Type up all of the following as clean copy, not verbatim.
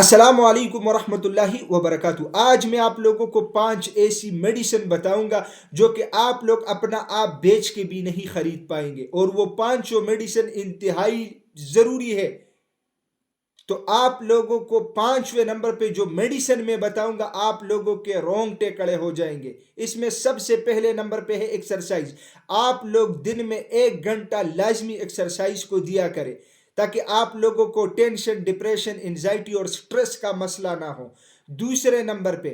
السلام علیکم ورحمۃ اللہ وبرکاتہ۔ آج میں آپ لوگوں کو 5 ایسی میڈیسن بتاؤں گا جو کہ آپ لوگ اپنا آپ بیچ کے بھی نہیں خرید پائیں گے، اور وہ 5 میڈیسن انتہائی ضروری ہے۔ تو آپ لوگوں کو 5ویں نمبر پہ جو میڈیسن میں بتاؤں گا آپ لوگوں کے رونگٹے کڑے ہو جائیں گے۔ اس میں سب سے پہلے نمبر پہ ہے ایکسرسائز۔ آپ لوگ دن میں 1 گھنٹہ لازمی ایکسرسائز کو دیا کریں تاکہ آپ لوگوں کو ٹینشن، ڈپریشن، انزائٹی اور سٹریس کا مسئلہ نہ ہو۔ دوسرے نمبر پہ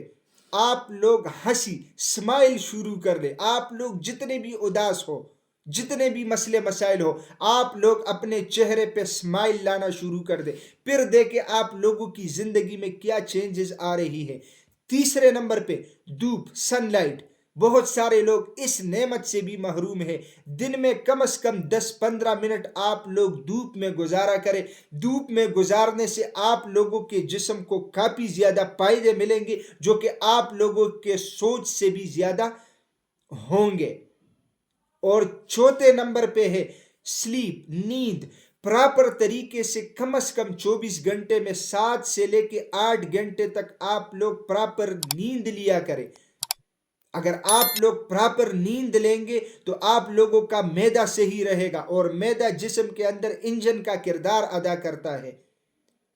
آپ لوگ ہنسی، سمائل شروع کر لیں۔ آپ لوگ جتنے بھی اداس ہو، جتنے بھی مسئلے مسائل ہو، آپ لوگ اپنے چہرے پہ سمائل لانا شروع کر دیں، پھر دیکھیں آپ لوگوں کی زندگی میں کیا چینجز آ رہی ہے۔ تیسرے نمبر پہ دھوپ، سن لائٹ۔ بہت سارے لوگ اس نعمت سے بھی محروم ہیں۔ دن میں کم از کم 10-15 منٹ آپ لوگ دھوپ میں گزارا کریں۔ دھوپ میں گزارنے سے آپ لوگوں کے جسم کو کافی زیادہ فائدے ملیں گے جو کہ آپ لوگوں کے سوچ سے بھی زیادہ ہوں گے۔ اور چوتھے نمبر پہ ہے سلیپ، نیند۔ پراپر طریقے سے کم از کم 24 گھنٹے میں 7 سے لے کے 8 گھنٹے تک آپ لوگ پراپر نیند لیا کریں۔ اگر آپ لوگ پراپر نیند لیں گے تو آپ لوگوں کا معدہ صحیح رہے گا، اور معدہ جسم کے اندر انجن کا کردار ادا کرتا ہے۔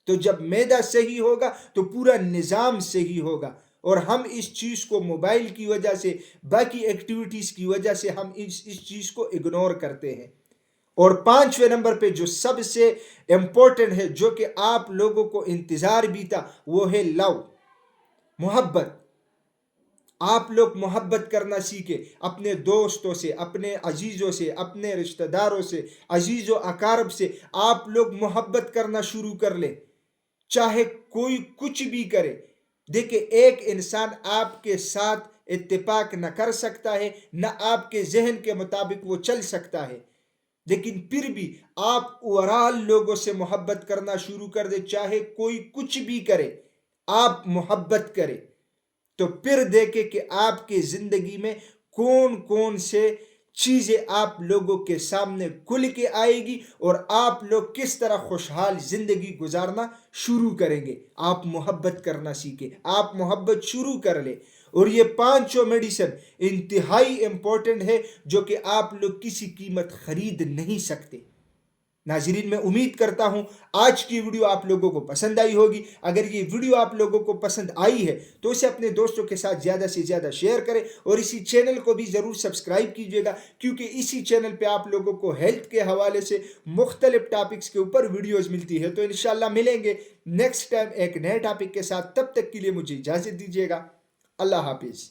تو جب معدہ صحیح ہوگا تو پورا نظام صحیح ہوگا، اور ہم اس چیز کو موبائل کی وجہ سے، باقی ایکٹیویٹیز کی وجہ سے ہم اس چیز کو اگنور کرتے ہیں۔ اور 5ویں نمبر پہ جو سب سے امپورٹنٹ ہے، جو کہ آپ لوگوں کو انتظار بھی تھا، وہ ہے لو، محبت۔ آپ لوگ محبت کرنا سیکھیں اپنے دوستوں سے، اپنے عزیزوں سے، اپنے رشتہ داروں سے، عزیز و اقارب سے۔ آپ لوگ محبت کرنا شروع کر لیں، چاہے کوئی کچھ بھی کرے۔ دیکھیں، ایک انسان آپ کے ساتھ اتفاق نہ کر سکتا ہے، نہ آپ کے ذہن کے مطابق وہ چل سکتا ہے، لیکن پھر بھی آپ اوورال لوگوں سے محبت کرنا شروع کر دیں، چاہے کوئی کچھ بھی کرے، آپ محبت کریں۔ تو پھر دیکھیں کہ آپ کی زندگی میں کون کون سے چیزیں آپ لوگوں کے سامنے کھل کے آئے گی، اور آپ لوگ کس طرح خوشحال زندگی گزارنا شروع کریں گے۔ آپ محبت کرنا سیکھیں، آپ محبت شروع کر لیں۔ اور یہ 5 میڈیسن انتہائی امپورٹنٹ ہے جو کہ آپ لوگ کسی قیمت خرید نہیں سکتے۔ ناظرین، میں امید کرتا ہوں آج کی ویڈیو آپ لوگوں کو پسند آئی ہوگی۔ اگر یہ ویڈیو آپ لوگوں کو پسند آئی ہے تو اسے اپنے دوستوں کے ساتھ زیادہ سے زیادہ شیئر کریں، اور اسی چینل کو بھی ضرور سبسکرائب کیجیے گا، کیونکہ اسی چینل پہ آپ لوگوں کو ہیلتھ کے حوالے سے مختلف ٹاپکس کے اوپر ویڈیوز ملتی ہے۔ تو انشاءاللہ ملیں گے نیکسٹ ٹائم ایک نئے ٹاپک کے ساتھ۔ تب تک کے لیے مجھے اجازت دیجیے گا۔ اللہ حافظ۔